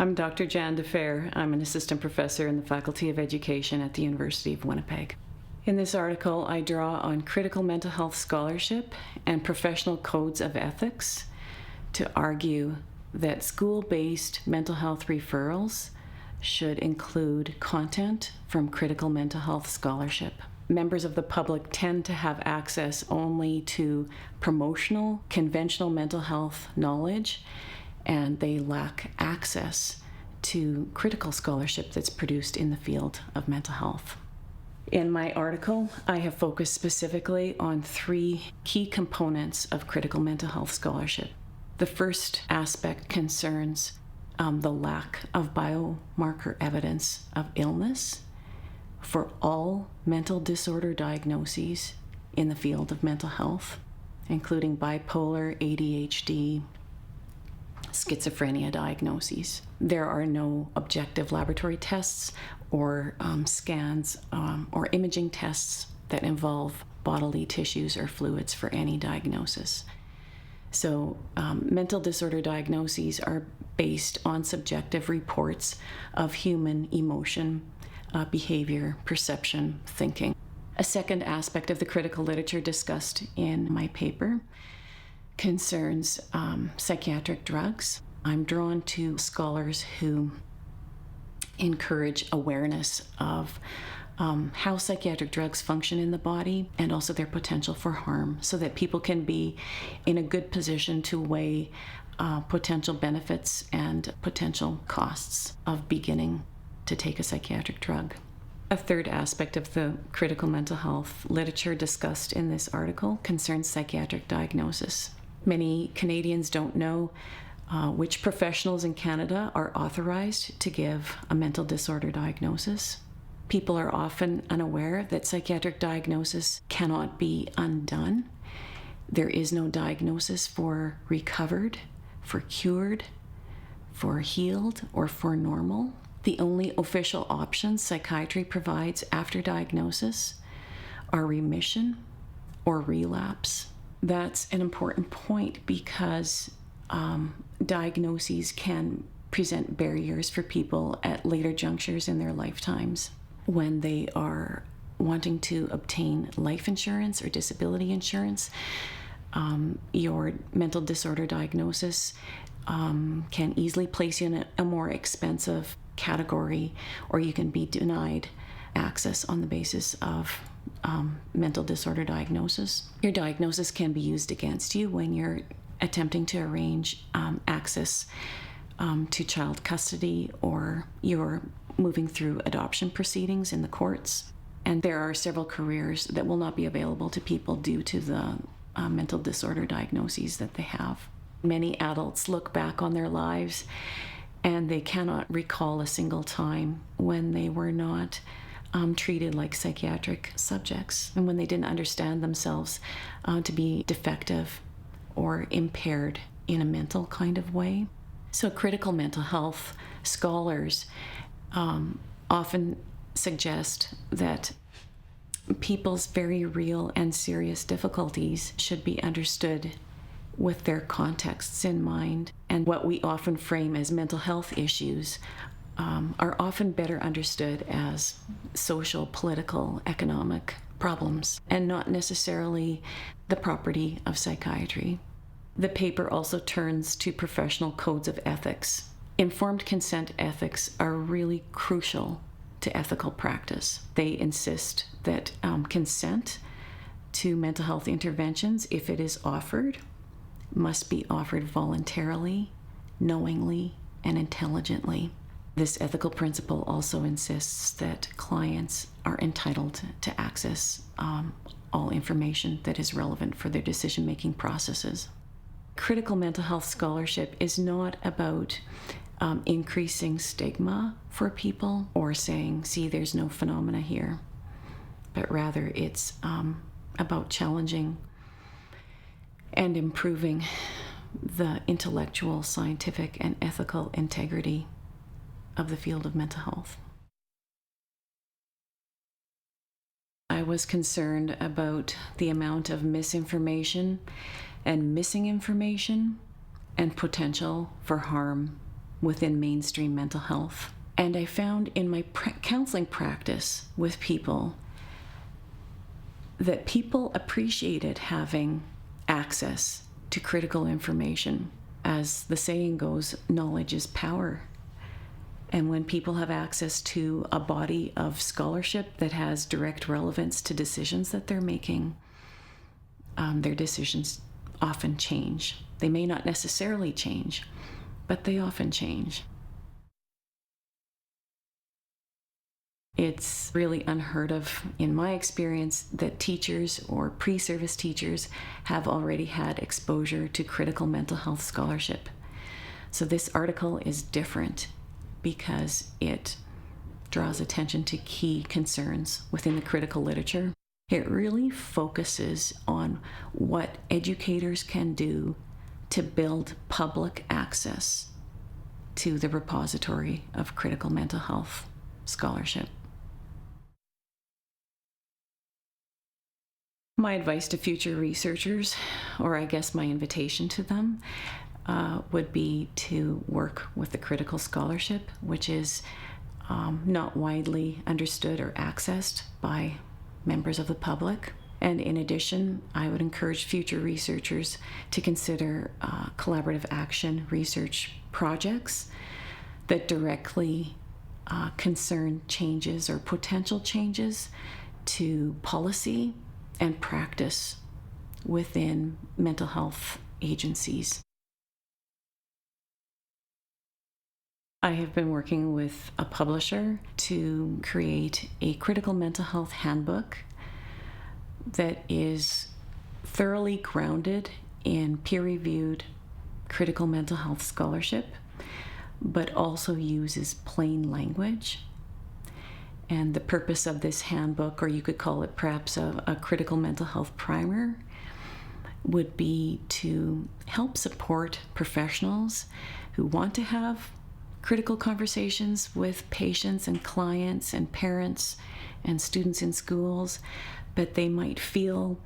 I'm Dr. Jan DeFehr. I'm an assistant professor in the Faculty of Education at the University of Winnipeg. In this article, I draw on critical mental health scholarship and professional codes of ethics to argue that school-based mental health referrals should include content from critical mental health scholarship. Members of the public tend to have access only to promotional, conventional mental health knowledge, and they lack access to critical scholarship that's produced in the field of mental health. In my article, I have focused specifically on three key components of critical mental health scholarship. The first aspect concerns the lack of biomarker evidence of illness for all mental disorder diagnoses in the field of mental health, including bipolar, ADHD, schizophrenia diagnoses. There are no objective laboratory tests or scans or imaging tests that involve bodily tissues or fluids for any diagnosis. So mental disorder diagnoses are based on subjective reports of human emotion, behavior, perception, thinking. A second aspect of the critical literature discussed in my paper concerns psychiatric drugs. I'm drawn to scholars who encourage awareness of how psychiatric drugs function in the body and also their potential for harm, so that people can be in a good position to weigh potential benefits and potential costs of beginning to take a psychiatric drug. A third aspect of the critical mental health literature discussed in this article concerns psychiatric diagnosis. Many Canadians don't know which professionals in Canada are authorized to give a mental disorder diagnosis. People are often unaware that psychiatric diagnosis cannot be undone. There is no diagnosis for recovered, for cured, for healed, or for normal. The only official options psychiatry provides after diagnosis are remission or relapse. That's an important point because diagnoses can present barriers for people at later junctures in their lifetimes when they are wanting to obtain life insurance or disability insurance. Your mental disorder diagnosis can easily place you in a more expensive category, or you can be denied access on the basis of mental disorder diagnosis. Your diagnosis can be used against you when you're attempting to arrange access to child custody, or you're moving through adoption proceedings in the courts. And there are several careers that will not be available to people due to the mental disorder diagnoses that they have. Many adults look back on their lives and they cannot recall a single time when they were not treated like psychiatric subjects, and when they didn't understand themselves to be defective or impaired in a mental kind of way. So critical mental health scholars often suggest that people's very real and serious difficulties should be understood with their contexts in mind, and what we often frame as mental health issues are often better understood as social, political, economic problems, and not necessarily the property of psychiatry. The paper also turns to professional codes of ethics. Informed consent ethics are really crucial to ethical practice. They insist that consent to mental health interventions, if it is offered, must be offered voluntarily, knowingly, and intelligently. This ethical principle also insists that clients are entitled to access all information that is relevant for their decision-making processes. Critical mental health scholarship is not about increasing stigma for people or saying, see, there's no phenomena here, but rather it's about challenging and improving the intellectual, scientific, and ethical integrity of the field of mental health. I was concerned about the amount of misinformation and missing information and potential for harm within mainstream mental health. And I found in my counseling practice with people that people appreciated having access to critical information. As the saying goes, knowledge is power. And when people have access to a body of scholarship that has direct relevance to decisions that they're making, their decisions often change. They may not necessarily change, but they often change. It's really unheard of, in my experience, that teachers or pre-service teachers have already had exposure to critical mental health scholarship. So this article is different because it draws attention to key concerns within the critical literature. It really focuses on what educators can do to build public access to the repository of critical mental health scholarship. My advice to future researchers, or I guess my invitation to them, would be to work with the critical scholarship, which is not widely understood or accessed by members of the public. And in addition, I would encourage future researchers to consider collaborative action research projects that directly concern changes or potential changes to policy and practice within mental health agencies. I have been working with a publisher to create a critical mental health handbook that is thoroughly grounded in peer-reviewed critical mental health scholarship, but also uses plain language. And the purpose of this handbook, or you could call it perhaps a critical mental health primer, would be to help support professionals who want to have critical conversations with patients and clients and parents and students in schools, but they might feel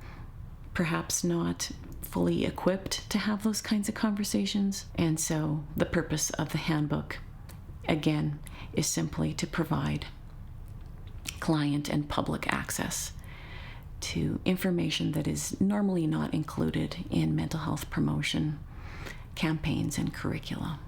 perhaps not fully equipped to have those kinds of conversations. And so the purpose of the handbook, again, is simply to provide client and public access to information that is normally not included in mental health promotion campaigns and curricula.